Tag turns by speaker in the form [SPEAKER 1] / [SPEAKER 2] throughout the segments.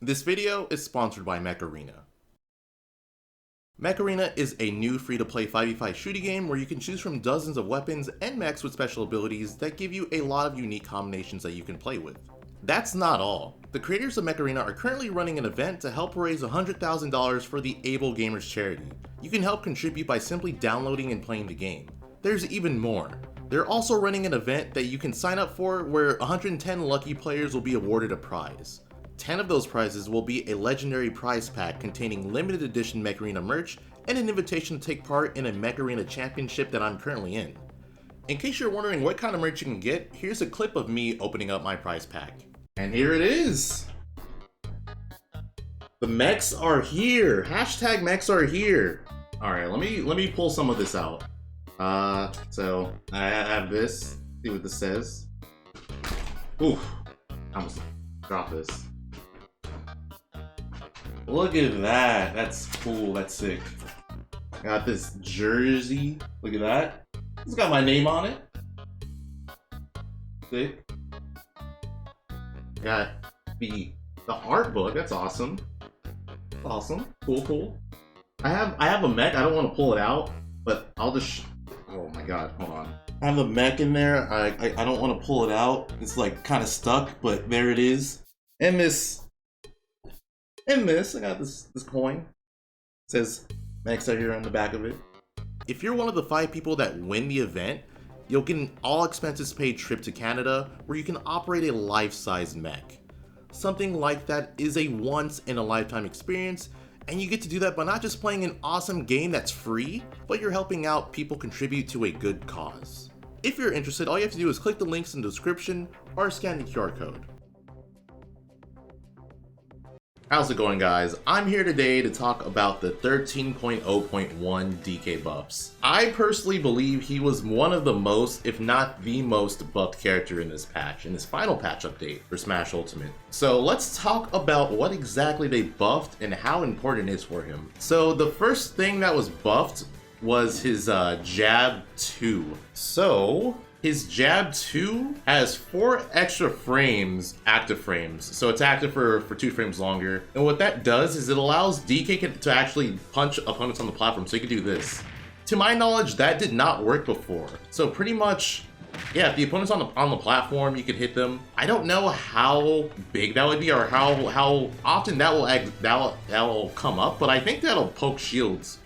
[SPEAKER 1] This video is sponsored by Mech. Mech is a new free-to-play 5v5 shooting game where you can choose from dozens of weapons and mechs with special abilities that give you a lot of unique combinations that you can play with. That's not all. The creators of Mech are currently running an event to help raise $100,000 for the Able Gamers charity. You can help contribute by simply downloading and playing the game. There's even more. They're also running an event that you can sign up for where 110 lucky players will be awarded a prize. 10 of those prizes will be a legendary prize pack containing limited edition Mech merch and an invitation to take part in a Mech championship that I'm currently in. In case you're wondering what kind of merch you can get, here's a clip of me opening up my prize pack. And here it is! The mechs are here! Hashtag mechs are here! Alright, let me pull some of this out. So I have this. See what this says. Oof. I almost dropped this. Look at that. That's cool. That's sick. Got this jersey. Look at that. It's got my name on it. Sick. Got the art book. That's awesome. Awesome. Cool. I have a mech. I don't want to pull it out, but I'll just. Oh my god. Hold on. I have a mech in there. I don't want to pull it out. It's like kind of stuck, but there it is. And this, I got this coin. It says Mechs are here on the back of it. If you're one of the 5 people that win the event, you'll get an all expenses paid trip to Canada where you can operate a life-size mech. Something like that is a once in a lifetime experience, and you get to do that by not just playing an awesome game that's free, but you're helping out people contribute to a good cause. If you're interested, all you have to do is click the links in the description or scan the QR code. How's it going, guys? I'm here today to talk about the 13.0.1 DK buffs. I personally believe he was one of the most, if not the most, buffed character in this patch, in this final patch update for Smash Ultimate. So let's talk about what exactly they buffed and how important it is for him. So the first thing that was buffed was his Jab 2. So his Jab 2 has 4 extra frames, active frames. So it's active for 2 frames longer. And what that does is it allows DK to actually punch opponents on the platform. So you can do this. To my knowledge, that did not work before. So pretty much, yeah, if the opponent's on the platform, you can hit them. I don't know how big that would be or how often that will come up, but I think that'll poke shields.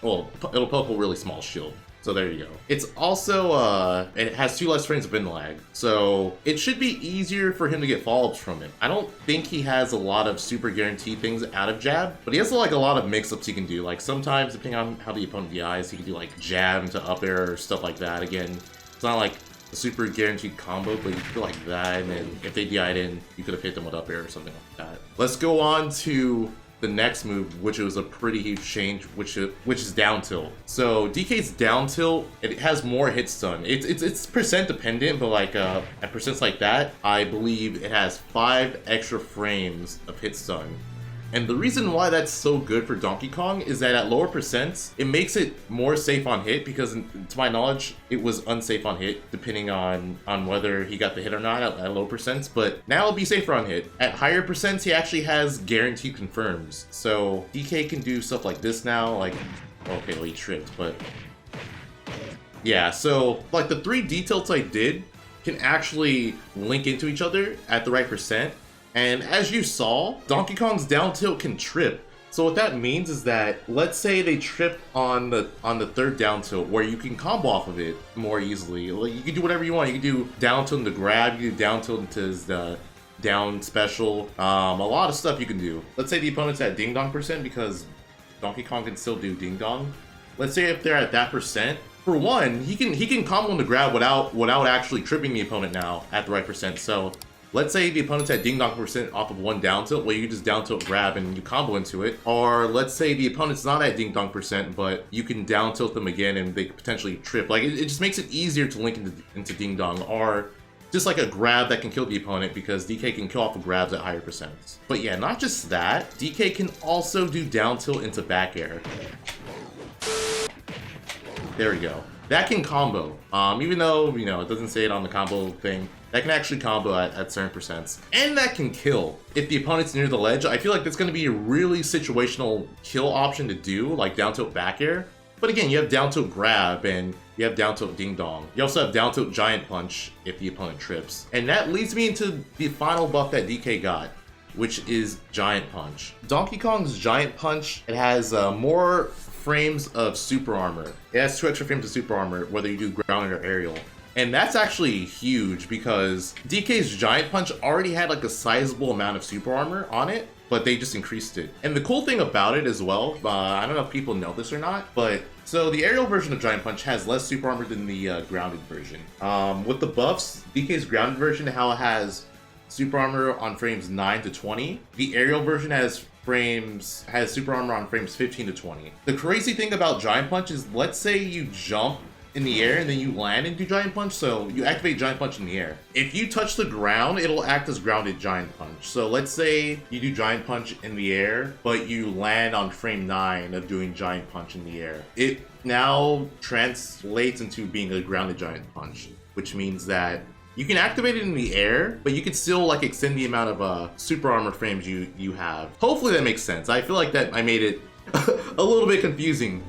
[SPEAKER 1] Well, it'll poke a really small shield. So there you go. It's also, it has 2 less frames of bin lag. So it should be easier for him to get follow-ups from it. I don't think he has a lot of super guaranteed things out of jab, but he has like a lot of mix-ups he can do. Like sometimes, depending on how the opponent DIs, he can do like jab into up air or stuff like that. Again, it's not like a super guaranteed combo, but you could do like that, and then if they DI'd in, you could have hit them with up air or something like that. Let's go on to the next move, which was a pretty huge change, which is down tilt. So DK's down tilt, it has more hit stun. It's percent dependent, but like at percents like that, I believe it has 5 extra frames of hit stun. And the reason why that's so good for Donkey Kong is that at lower percents, it makes it more safe on hit, because to my knowledge, it was unsafe on hit, depending on whether he got the hit or not at low percents, but now it'll be safer on hit. At higher percents, he actually has guaranteed confirms. So DK can do stuff like this now, like, okay, well he tripped, but yeah, so like the 3 D tilts I did can actually link into each other at the right percent. And as you saw, Donkey Kong's down tilt can trip. So what that means is that, let's say they trip on the 3rd down tilt, where you can combo off of it more easily. Like, you can do whatever you want. You can do down tilt into grab, you can do down tilt into his down special. A lot of stuff you can do. Let's say the opponent's at ding dong percent, because Donkey Kong can still do ding dong. Let's say if they're at that percent, for one, he can combo into grab without actually tripping the opponent now at the right percent. So let's say the opponent's at ding dong percent off of 1 down tilt, well, you can just down tilt grab and you combo into it. Or let's say the opponent's not at ding dong percent, but you can down tilt them again and they potentially trip. Like, it just makes it easier to link into ding dong, or just like a grab that can kill the opponent, because DK can kill off of grabs at higher percents. But yeah, not just that, DK can also do down tilt into back air. There we go. That can combo. Even though, you know, it doesn't say it on the combo thing, That can actually combo at certain percents. And that can kill. If the opponent's near the ledge, I feel like that's going to be a really situational kill option to do, like down tilt back air. But again, you have down tilt grab and you have down tilt ding dong. You also have down tilt giant punch if the opponent trips. And that leads me into the final buff that DK got, which is giant punch. Donkey Kong's giant punch, it has more frames of super armor. It has 2 extra frames of super armor, whether you do ground or aerial. And that's actually huge because DK's giant punch already had like a sizable amount of super armor on it, but they just increased it. And the cool thing about it as well, I don't know if people know this or not, but so the aerial version of giant punch has less super armor than the grounded version. With the buffs, DK's grounded version now has super armor on frames 9 to 20. The aerial version has super armor on frames 15 to 20. The crazy thing about giant punch is, let's say you jump in the air and then you land and do giant punch, so you activate giant punch in the air. If you touch the ground, it'll act as grounded giant punch. So let's say you do giant punch in the air, but you land on frame 9 of doing giant punch in the air. It now translates into being a grounded giant punch, which means that you can activate it in the air, but you can still like extend the amount of super armor frames you have. Hopefully that makes sense. I feel like that I made it a little bit confusing.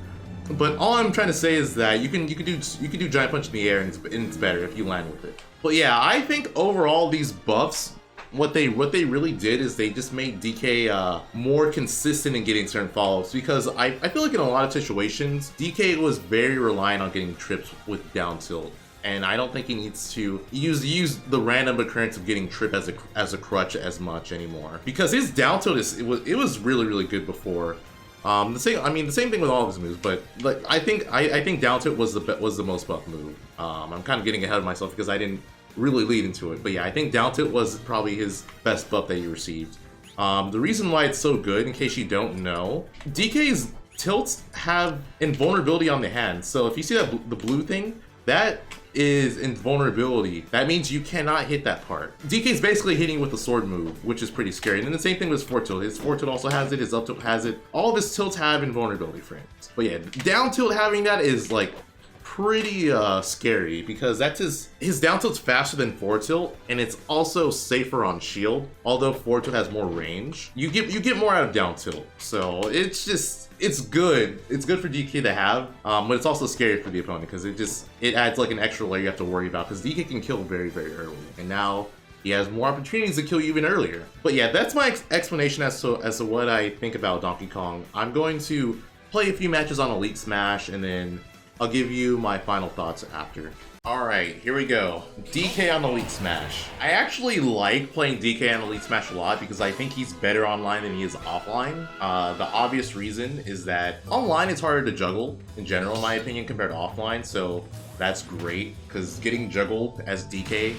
[SPEAKER 1] But all I'm trying to say is that you can do giant punch in the air and it's better if you land with it. But yeah, I think overall these buffs, what they really did is they just made DK more consistent in getting certain follow-ups, because I feel like in a lot of situations DK was very reliant on getting trips with down tilt. And I don't think he needs to use the random occurrence of getting tripped as a crutch as much anymore, because his down tilt it was really good before. The same thing with all of his moves, but like I think down tilt was the most buff move. I'm kind of getting ahead of myself because I didn't really lead into it, but yeah, I think down tilt was probably his best buff that he received. The reason why it's so good, in case you don't know, DK's tilts have invulnerability on the hand. So if you see that the blue thing, that is invulnerability. That means you cannot hit that part. DK's basically hitting with the sword move, which is pretty scary. And then the same thing with forward tilt. His forward tilt also has it, his up tilt has it. All of his tilts have invulnerability frames. But yeah, down tilt having that is like pretty scary, because that's his down tilt's faster than forward tilt, and it's also safer on shield. Although forward tilt has more range, you get more out of down tilt. So it's good. It's good for DK to have, but it's also scary for the opponent because it adds like an extra layer you have to worry about, because DK can kill very early, and now he has more opportunities to kill you even earlier. But yeah, that's my explanation as to what I think about Donkey Kong. I'm going to play a few matches on Elite Smash, and then I'll give you my final thoughts after. Alright, here we go. DK on Elite Smash. I actually like playing DK on Elite Smash a lot because I think he's better online than he is offline. The obvious reason is that online it's harder to juggle in general, in my opinion, compared to offline, so that's great, because getting juggled as DK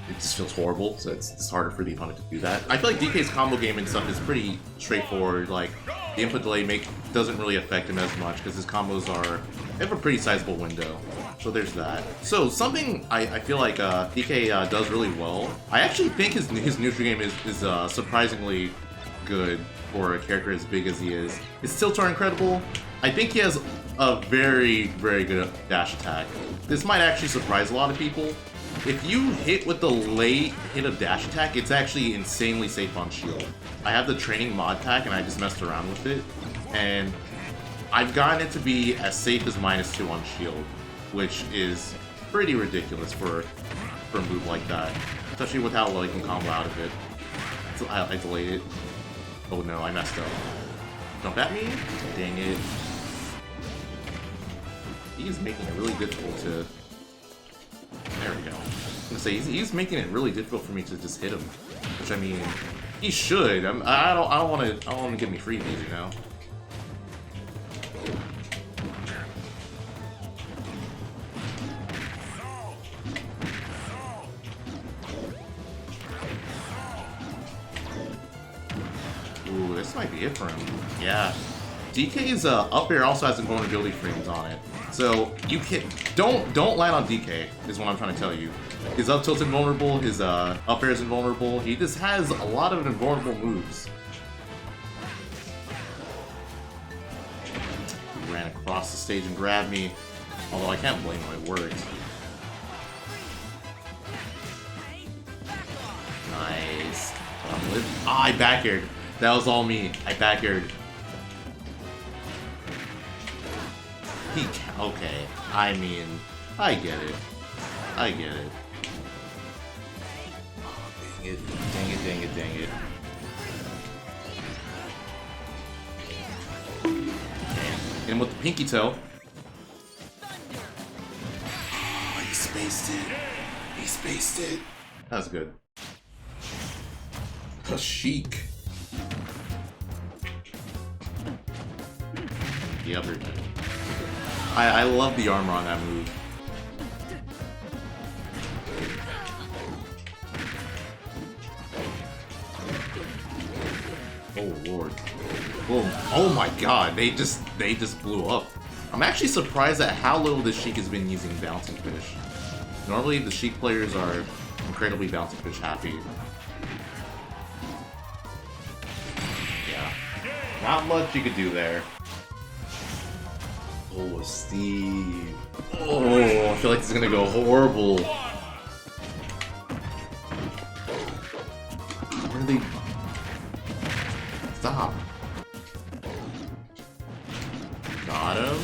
[SPEAKER 1] it just feels horrible, so it's harder for the opponent to do that. I feel like DK's combo game and stuff is pretty straightforward. Like, the input delay doesn't really affect him as much because his combos they have a pretty sizable window. So there's that. So something I feel like DK does really well. I actually think his neutral game is surprisingly good for a character as big as he is. His tilts are incredible. I think he has a very good dash attack. This might actually surprise a lot of people. If you hit with the late hit of dash attack, it's actually insanely safe on shield. I have the training mod pack and I just messed around with it, and I've gotten it to be as safe as -2 on shield, which is pretty ridiculous for a move like that, especially with how well you can combo out of it. So I delayed it. Oh no, I messed up. Jump at me? Dang it. He's making it really difficult to... There we go. I'm gonna say he's making it really difficult for me to just hit him, which I mean, he should. I don't want to give me freebies, you know. Ooh, this might be it for him. Yeah. DK's up air also has invulnerability frames on it. So you can don't land on DK is what I'm trying to tell you. His up tilt's invulnerable, his up air is invulnerable. He just has a lot of invulnerable moves. He ran across the stage and grabbed me. Although I can't blame him, it worked. Nice. I back-aired. That was all me. I back-aired. Okay. I mean, I get it. I get it. Oh, dang it. Dang it, dang it, dang it. Hit him with the pinky toe. Oh, he spaced it. He spaced it. That was good. A chic. The other. I love the armor on that move. Oh lord. Whoa. Oh my god, they just blew up. I'm actually surprised at how little the Sheik has been using bouncing fish. Normally the Sheik players are incredibly bouncing fish happy. Yeah. Not much you could do there. Oh, Steve. Oh, I feel like this is gonna go horrible. Where are they? Stop. Got him.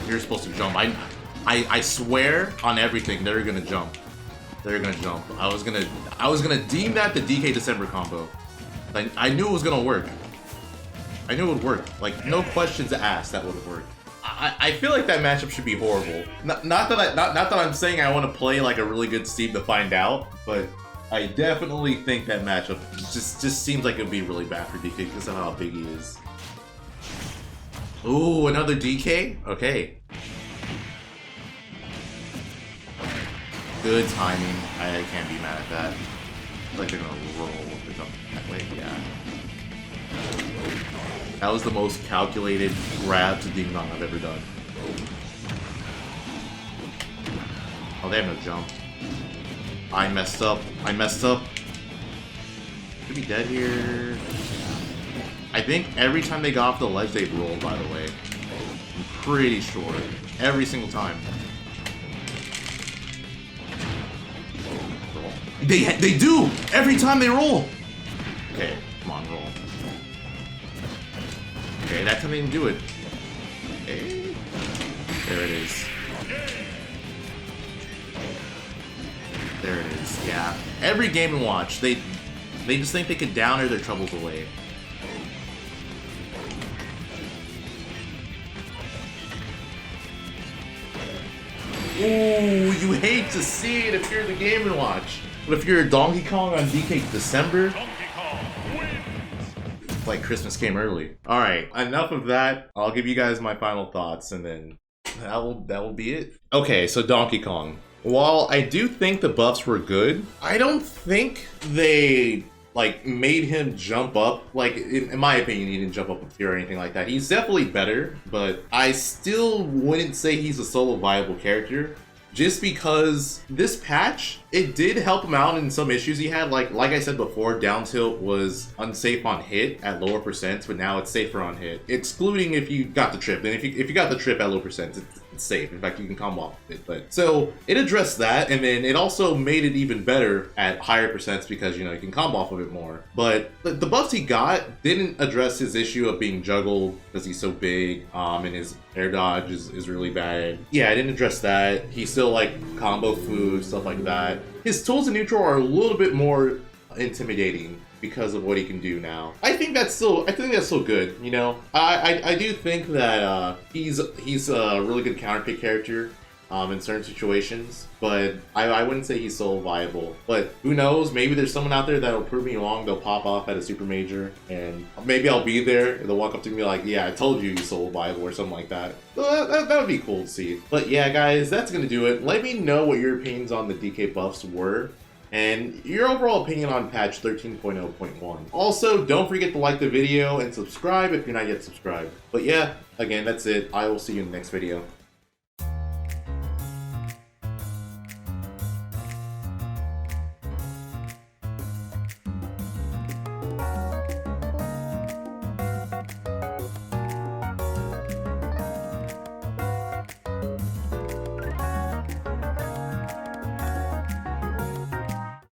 [SPEAKER 1] You're supposed to jump. I swear on everything they're gonna jump. They're gonna jump. I was gonna deem that the DK December combo. I knew it was gonna work. I knew it would work. Like, no questions asked, that would work. I feel like that matchup should be horrible. Not that I'm saying I want to play like a really good Steve to find out, but I definitely think that matchup just seems like it would be really bad for DK because of how big he is. Ooh, another DK? Okay. Good timing. I can't be mad at that. I feel like they're gonna roll if they jump that way. Yeah. That was the most calculated grab to Ding Dong I've ever done. Oh, they have no jump. I messed up. I messed up. Could be dead here. I think every time they got off the ledge, they rolled, by the way. I'm pretty sure. Every single time. They do! Every time they roll! Okay, come on, roll. Okay, that time they didn't do it. Okay. There it is. There it is, yeah. Every Game & Watch, they just think they could downer their troubles away. Ooh, you hate to see it if you're the Game & Watch. But if you're a Donkey Kong on DK December, like Christmas came early. Alright, enough of that. I'll give you guys my final thoughts and then that will be it. Okay, so Donkey Kong. While I do think the buffs were good, I don't think they like made him jump up. Like in my opinion, he didn't jump up a tier or anything like that. He's definitely better, but I still wouldn't say he's a solo viable character. Just because this patch, it did help him out in some issues he had. Like I said before, down tilt was unsafe on hit at lower percents, but now it's safer on hit, excluding if you got the trip. And if you got the trip at low percents, it's safe. In fact, you can combo off it. But so it addressed that, and then it also made it even better at higher percents because you can combo off of it more. But the buffs he got didn't address his issue of being juggled because he's so big, and his air dodge is really bad. Yeah, I didn't address that. He still like combo food, stuff like that. His tools in neutral are a little bit more intimidating because of what he can do now. I think that's still good, I do think that he's a really good counter pick character in certain situations, but I wouldn't say he's solo viable. But who knows, maybe there's someone out there that'll prove me wrong. They'll pop off at a super major and maybe I'll be there and they'll walk up to me like, yeah, I told you he's solo viable or something like that. So that would be cool to see. But yeah guys, that's gonna do it. Let me know what your opinions on the DK buffs were and your overall opinion on patch 13.0.1. Also, don't forget to like the video and subscribe if you're not yet subscribed. But yeah, again, that's it. I will see you in the next video.